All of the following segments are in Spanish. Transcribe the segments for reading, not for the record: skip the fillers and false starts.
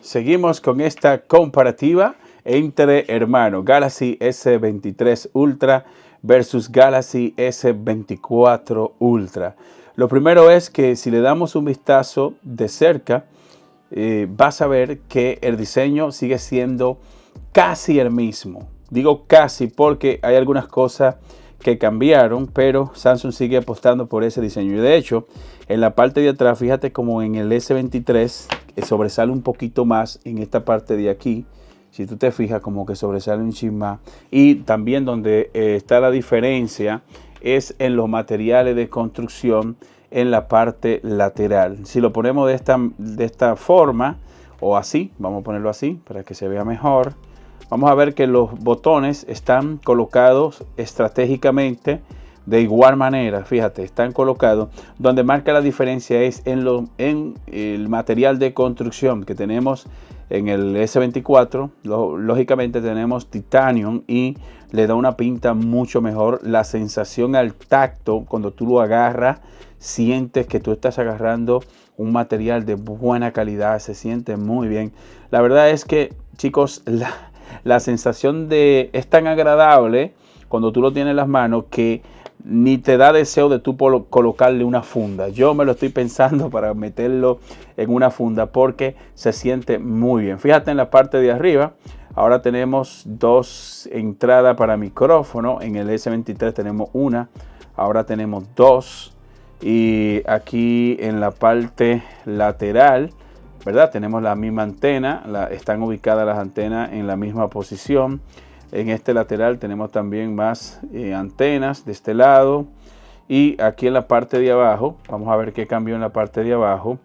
seguimos con esta comparativa entre hermanos Galaxy S23 Ultra versus Galaxy S24 Ultra. Lo primero es que si le damos un vistazo de cerca, vas a ver que el diseño sigue siendo casi el mismo. Digo casi porque hay algunas cosas que cambiaron, pero Samsung sigue apostando por ese diseño. Y de hecho, en la parte de atrás, fíjate como en el S23 sobresale un poquito más en esta parte de aquí. Si tú te fijas, como que sobresale un chin más. Y también donde está la diferencia es en los materiales de construcción en la parte lateral. Si lo ponemos de esta forma o así, vamos a ponerlo así para que se vea mejor. Vamos a ver que los botones están colocados estratégicamente de igual manera. Fíjate, están colocados. Donde marca la diferencia es en el material de construcción que tenemos en el S24. Lógicamente tenemos Titanium y le da una pinta mucho mejor. La sensación al tacto, cuando tú lo agarras, sientes que tú estás agarrando un material de buena calidad. Se siente muy bien. La verdad es que, chicos, la sensación es tan agradable cuando tú lo tienes en las manos que ni te da deseo de tú colocarle una funda. Yo me lo estoy pensando para meterlo en una funda porque se siente muy bien. Fíjate en la parte de arriba. Ahora tenemos dos entradas para micrófono. En el S23 tenemos una. Ahora tenemos dos. Y aquí en la parte lateral, ¿verdad? Tenemos la misma antena, están ubicadas las antenas en la misma posición. En este lateral tenemos también más antenas de este lado. Y aquí en la parte de abajo, vamos a ver qué cambió en la parte de abajo.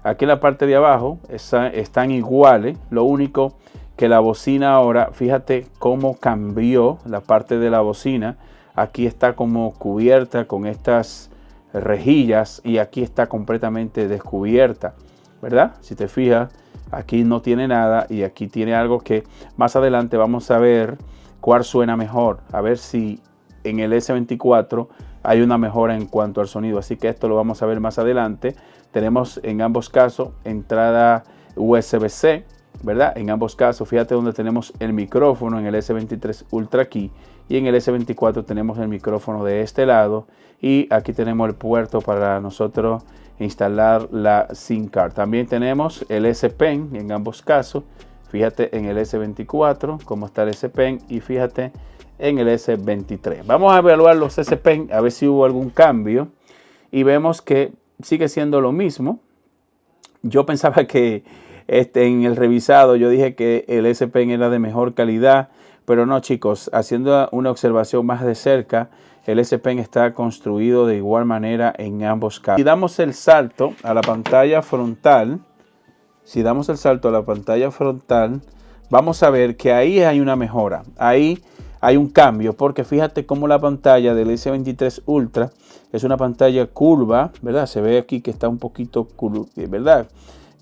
Aquí en la parte de abajo están iguales. Lo único que la bocina ahora, fíjate cómo cambió la parte de la bocina. Aquí está como cubierta con estas rejillas y aquí está completamente descubierta, ¿verdad? Si te fijas, aquí no tiene nada y aquí tiene algo que más adelante vamos a ver cuál suena mejor. A ver si en el S24 hay una mejora en cuanto al sonido. Así que esto lo vamos a ver más adelante. Tenemos en ambos casos entrada USB-C, ¿verdad? En ambos casos, fíjate donde tenemos el micrófono en el S23 Ultra aquí. Y en el S24 tenemos el micrófono de este lado. Y aquí tenemos el puerto para nosotros instalar la SIM card. También tenemos el S Pen en ambos casos. Fíjate en el S24 cómo está el S Pen y fíjate en el S23. Vamos a evaluar los S Pen a ver si hubo algún cambio y vemos que sigue siendo lo mismo. Yo pensaba que en el revisado yo dije que el S Pen era de mejor calidad, pero no, chicos, haciendo una observación más de cerca, el S Pen está construido de igual manera en ambos casos. Si damos el salto a la pantalla frontal, vamos a ver que ahí hay una mejora. Ahí hay un cambio, porque fíjate cómo la pantalla del S23 Ultra es una pantalla curva, ¿verdad? Se ve aquí que está un poquito, ¿verdad?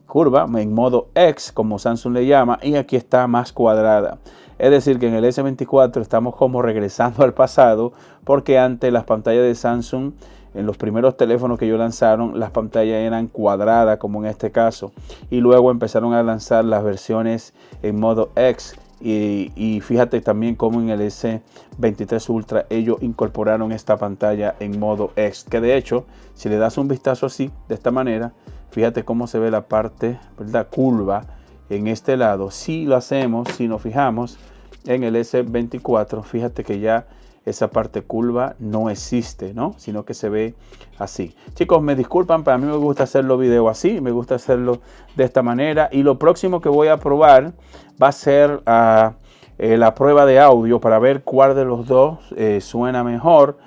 Curva en modo X, como Samsung le llama, y aquí está más cuadrada. Es decir, que en el S24 estamos como regresando al pasado, porque antes las pantallas de Samsung, en los primeros teléfonos que ellos lanzaron, las pantallas eran cuadradas, como en este caso, y luego empezaron a lanzar las versiones en modo X. Y fíjate también cómo en el S23 Ultra ellos incorporaron esta pantalla en modo X, que de hecho, si le das un vistazo así, de esta manera, fíjate cómo se ve la parte, ¿verdad?, curva en este lado. Si lo hacemos, si nos fijamos en el S24, fíjate que ya esa parte curva no existe, ¿no? Sino que se ve así. Chicos, me disculpan, pero a mí me gusta hacer los videos así, me gusta hacerlo de esta manera. Y lo próximo que voy a probar va a ser la prueba de audio para ver cuál de los dos suena mejor.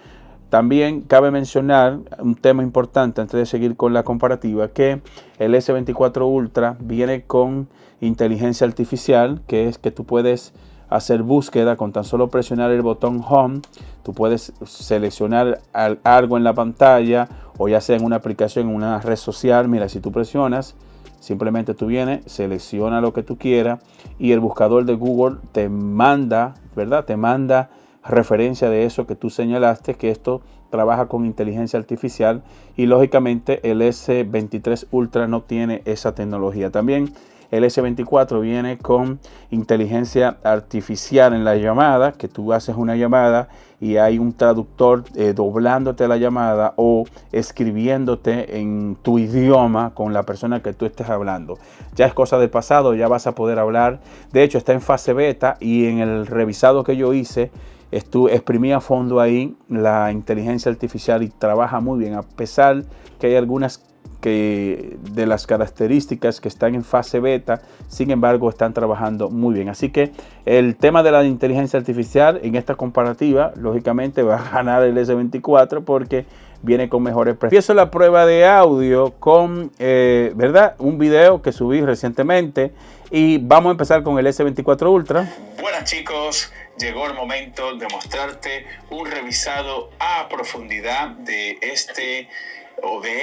También cabe mencionar un tema importante antes de seguir con la comparativa, que el S24 Ultra viene con inteligencia artificial, que es que tú puedes hacer búsqueda con tan solo presionar el botón Home. Tú puedes seleccionar algo en la pantalla o ya sea en una aplicación, en una red social. Mira, si tú presionas, simplemente tú vienes, selecciona lo que tú quieras y el buscador de Google te manda, ¿verdad? Te manda referencia de eso que tú señalaste, que esto trabaja con inteligencia artificial y lógicamente el S23 Ultra no tiene esa tecnología. También el S24 viene con inteligencia artificial en la llamada, que tú haces una llamada y hay un traductor doblándote la llamada o escribiéndote en tu idioma con la persona que tú estés hablando. Ya es cosa del pasado, ya vas a poder hablar. De hecho, está en fase beta y en el revisado que yo hice, exprimí a fondo ahí la inteligencia artificial y trabaja muy bien, a pesar que hay algunas de las características que están en fase beta, sin embargo están trabajando muy bien. Así que el tema de la inteligencia artificial en esta comparativa, lógicamente va a ganar el S24 porque viene con mejores precios. Empiezo la prueba de audio con ¿verdad? Un video que subí recientemente y vamos a empezar con el S24 Ultra. Buenas chicos, llegó el momento de mostrarte un revisado a profundidad de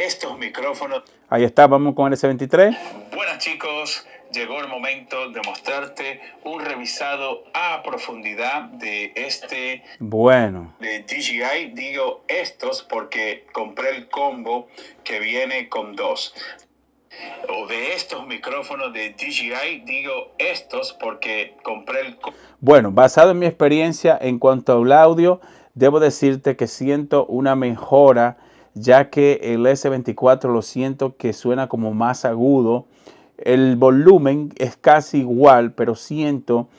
estos micrófonos. Ahí está, vamos con el S23. Buenas chicos, llegó el momento de mostrarte un revisado a profundidad de de DJI. Digo estos porque compré el combo que viene con dos. De estos micrófonos de DJI, digo estos porque compré el... Bueno, basado en mi experiencia en cuanto al audio, debo decirte que siento una mejora, ya que el S24 lo siento que suena como más agudo. El volumen es casi igual, pero siento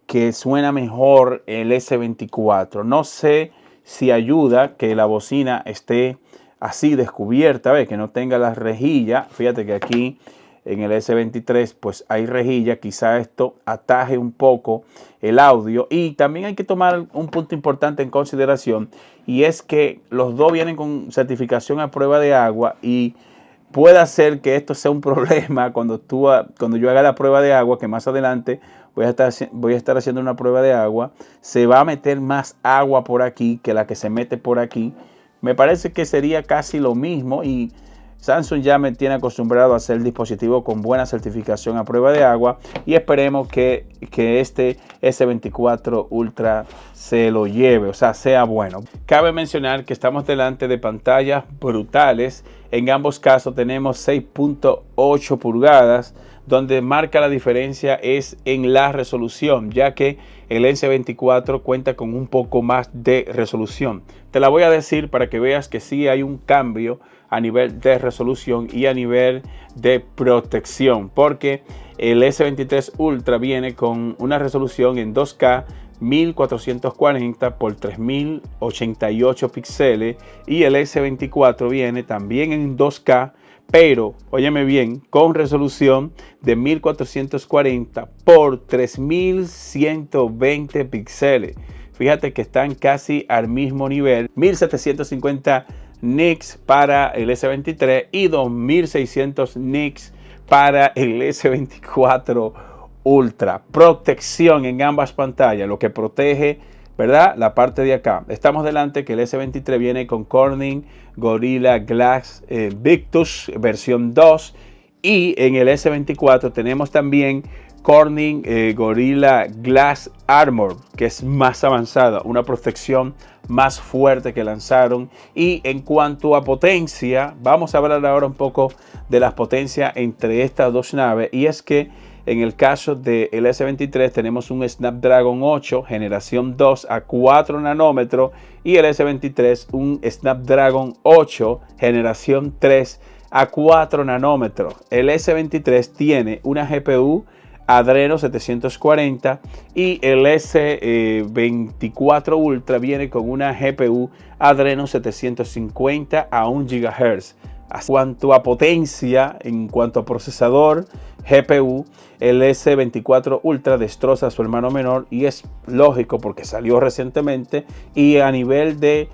que suena mejor el S24. No sé si ayuda que la bocina esté así descubierta, ¿ves? Que no tenga las rejillas. Fíjate que aquí en el S23 pues hay rejilla, quizá esto ataje un poco el audio. Y también hay que tomar un punto importante en consideración, y es que los dos vienen con certificación a prueba de agua, y puede ser que esto sea un problema cuando yo haga la prueba de agua, que más adelante voy a estar haciendo una prueba de agua. Se va a meter más agua por aquí que la que se mete por aquí. Me parece que sería casi lo mismo, y Samsung ya me tiene acostumbrado a hacer dispositivo con buena certificación a prueba de agua, y esperemos que este S24 Ultra se lo lleve, o sea, sea bueno. Cabe mencionar que estamos delante de pantallas brutales. En ambos casos tenemos 6.8 pulgadas, donde marca la diferencia es en la resolución, ya que el S24 cuenta con un poco más de resolución. Te la voy a decir para que veas que sí hay un cambio a nivel de resolución y a nivel de protección, porque el S23 Ultra viene con una resolución en 2K 1440 por 3088 píxeles, y el S24 viene también en 2K, pero óyeme bien, con resolución de 1440 por 3120 píxeles. Fíjate que están casi al mismo nivel. 1750 nits para el S23 y 2600 nits para el S24 Ultra. Protección en ambas pantallas, lo que protege, ¿verdad?, la parte de acá. Estamos delante que el S23 viene con Corning Gorilla Glass Victus versión 2, y en el S24 tenemos también Corning Gorilla Glass Armor, que es más avanzada, una protección más fuerte que lanzaron. Y en cuanto a potencia, vamos a hablar ahora un poco de las potencias entre estas dos naves, y es que en el caso del S23 tenemos un Snapdragon 8 generación 2 a 4 nanómetros, y el S23 un Snapdragon 8 generación 3 a 4 nanómetros. El S23 tiene una GPU Adreno 740 y el S24 Ultra viene con una GPU Adreno 750 a 1 GHz. En cuanto a potencia, en cuanto a procesador, GPU, el S24 Ultra destroza a su hermano menor, y es lógico porque salió recientemente, y a nivel de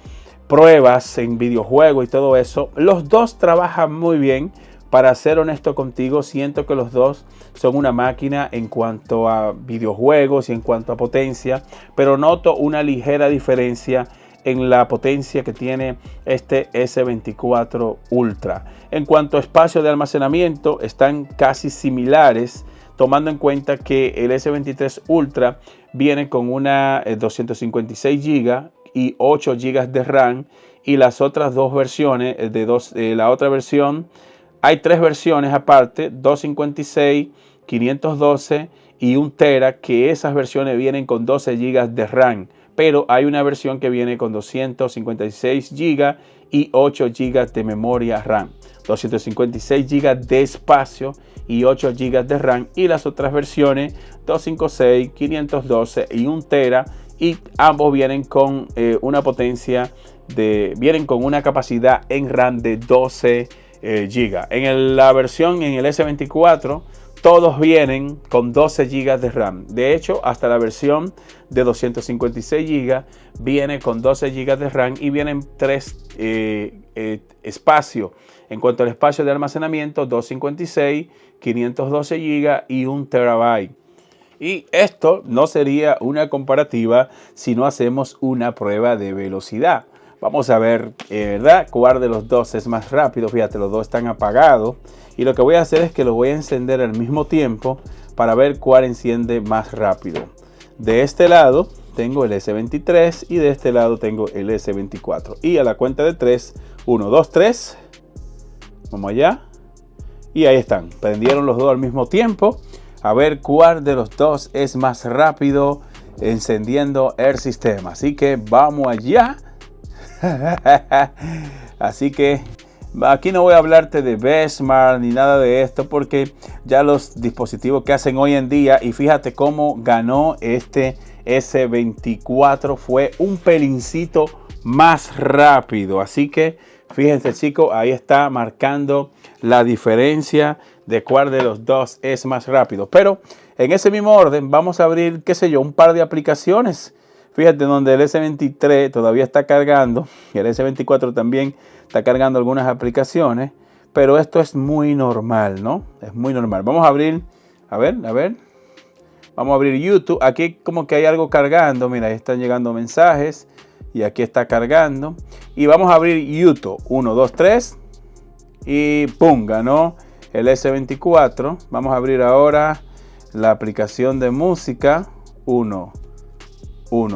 pruebas en videojuegos y todo eso, los dos trabajan muy bien. Para ser honesto contigo, siento que los dos son una máquina en cuanto a videojuegos y en cuanto a potencia, pero noto una ligera diferencia en la potencia que tiene este S24 Ultra. En cuanto a espacio de almacenamiento, están casi similares, tomando en cuenta que el S23 Ultra viene con una 256 GB y 8 GB de RAM, y las otras dos versiones, la otra versión, hay tres versiones aparte, 256 512 y 1 tera, que esas versiones vienen con 12 GB de RAM. Pero hay una versión que viene con 256 GB y 8 GB de memoria RAM. 256 GB de espacio y 8 GB de RAM. Y las otras versiones 256, 512 y 1 tera. Y ambos vienen con una potencia vienen con una capacidad en RAM de 12 GB. La versión en el S24 todos vienen con 12 GB de RAM. De hecho, hasta la versión de 256 GB viene con 12 GB de RAM y vienen 3 espacios. En cuanto al espacio de almacenamiento, 256, 512 GB y 1 terabyte. Y esto no sería una comparativa si no hacemos una prueba de velocidad. Vamos a ver, ¿verdad?, cuál de los dos es más rápido. Fíjate, los dos están apagados. Y lo que voy a hacer es que los voy a encender al mismo tiempo para ver cuál enciende más rápido. De este lado tengo el S23 y de este lado tengo el S24. Y a la cuenta de 3, 1, 2, 3. Vamos allá. Y ahí están. Prendieron los dos al mismo tiempo. A ver cuál de los dos es más rápido encendiendo el sistema. Así que vamos allá. Así que aquí no voy a hablarte de Besmar ni nada de esto, porque ya los dispositivos que hacen hoy en día, y fíjate cómo ganó este S24, fue un pelincito más rápido. Así que fíjense, chicos, ahí está marcando la diferencia de cuál de los dos es más rápido. Pero en ese mismo orden vamos a abrir, qué sé yo, un par de aplicaciones. Fíjate, donde el S23 todavía está cargando, y el S24 también está cargando algunas aplicaciones, pero esto es muy normal, ¿no? Es muy normal. Vamos a abrir, a ver. Vamos a abrir YouTube. Aquí como que hay algo cargando. Mira, ahí están llegando mensajes y aquí está cargando. Y vamos a abrir YouTube. 1, 2, 3 y ¡pum! Ganó el S24. Vamos a abrir ahora la aplicación de música. 1,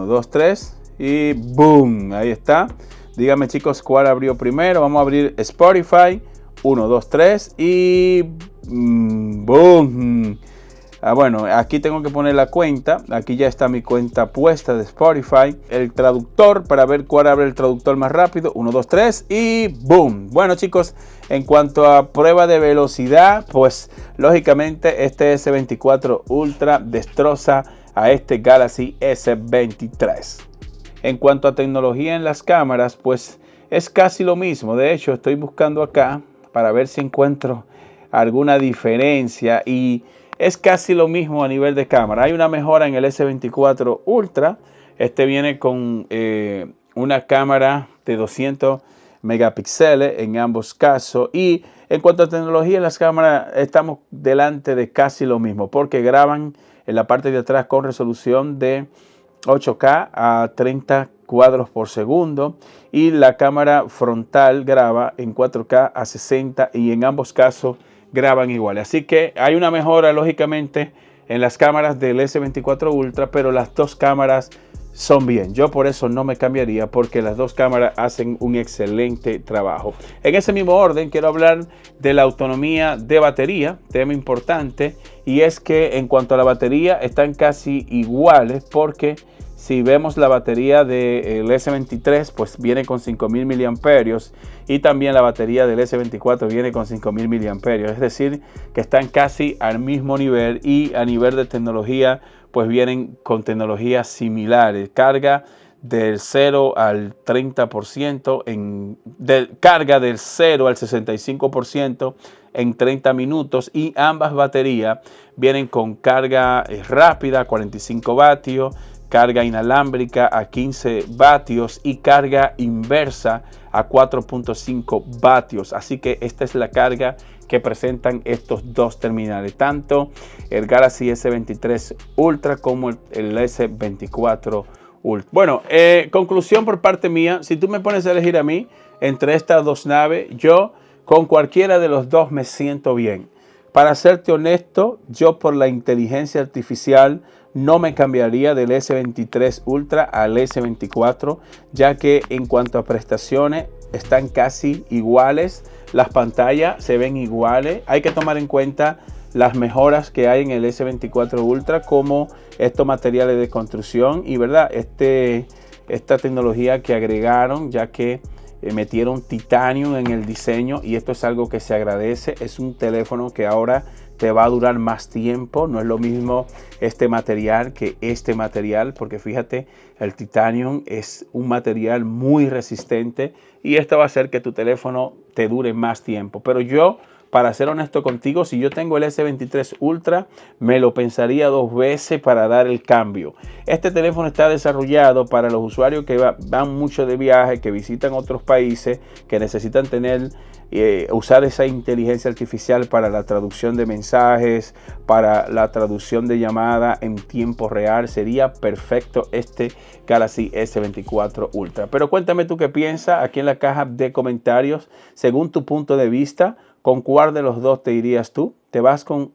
2, 3 y ¡boom! Ahí está. Díganme, chicos, cuál abrió primero. Vamos a abrir Spotify. 1, 2, 3 y ¡boom! Bueno, aquí tengo que poner la cuenta. Aquí ya está mi cuenta puesta de Spotify. El traductor, para ver cuál abre el traductor más rápido. 1, 2, 3 y ¡boom! Bueno, chicos, en cuanto a prueba de velocidad, pues lógicamente este S24 Ultra destroza a este Galaxy S23. En cuanto a tecnología en las cámaras, pues es casi lo mismo. De hecho, estoy buscando acá para ver si encuentro alguna diferencia y es casi lo mismo a nivel de cámara. Hay una mejora en el S24 Ultra. Este viene con una cámara de 200 megapíxeles en ambos casos. Y en cuanto a tecnología en las cámaras, estamos delante de casi lo mismo, porque graban en la parte de atrás con resolución de 8K a 30 cuadros por segundo y la cámara frontal graba en 4K a 60 y en ambos casos graban igual. Así que hay una mejora lógicamente en las cámaras del S24 Ultra, pero las dos cámaras son bien. Yo por eso no me cambiaría, porque las dos cámaras hacen un excelente trabajo. En ese mismo orden quiero hablar de la autonomía de batería, tema importante, y es que en cuanto a la batería están casi iguales, porque si vemos la batería del S23, pues viene con 5000 mAh y también la batería del S24 viene con 5000 mAh. Es decir, que están casi al mismo nivel y a nivel de tecnología, pues vienen con tecnologías similares. Carga del 0 al 30%, carga del 0 al 65% en 30 minutos y ambas baterías vienen con carga rápida, 45 vatios, carga inalámbrica a 15 vatios y carga inversa a 4.5 vatios. Así que esta es la carga que presentan estos dos terminales, tanto el Galaxy S23 Ultra como el S24 Ultra. Bueno, conclusión por parte mía, si tú me pones a elegir a mí entre estas dos naves, yo con cualquiera de los dos me siento bien. Para serte honesto, yo por la inteligencia artificial no me cambiaría del S23 Ultra al S24, ya que en cuanto a prestaciones están casi iguales, las pantallas se ven iguales. Hay que tomar en cuenta las mejoras que hay en el S24 Ultra, como estos materiales de construcción y verdad, esta tecnología que agregaron, ya que metieron titanio en el diseño, y esto es algo que se agradece. Es un teléfono que ahora te va a durar más tiempo. No es lo mismo este material que este material, porque fíjate, el titanio es un material muy resistente y esto va a hacer que tu teléfono te dure más tiempo. Pero yo, para ser honesto contigo, si yo tengo el S23 Ultra, me lo pensaría 2 veces para dar el cambio. Este teléfono está desarrollado para los usuarios que van mucho de viaje, que visitan otros países, que necesitan usar esa inteligencia artificial para la traducción de mensajes, para la traducción de llamada en tiempo real. Sería perfecto este Galaxy S24 Ultra. Pero cuéntame tú qué piensas aquí en la caja de comentarios. Según tu punto de vista, ¿con cuál de los dos te irías tú?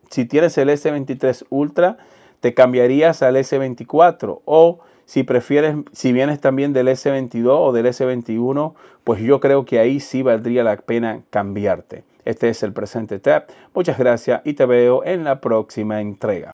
Si tienes el S23 Ultra, ¿te cambiarías al S24? O si prefieres, si vienes también del S22 o del S21, pues yo creo que ahí sí valdría la pena cambiarte. Este es el Presente Tap. Muchas gracias y te veo en la próxima entrega.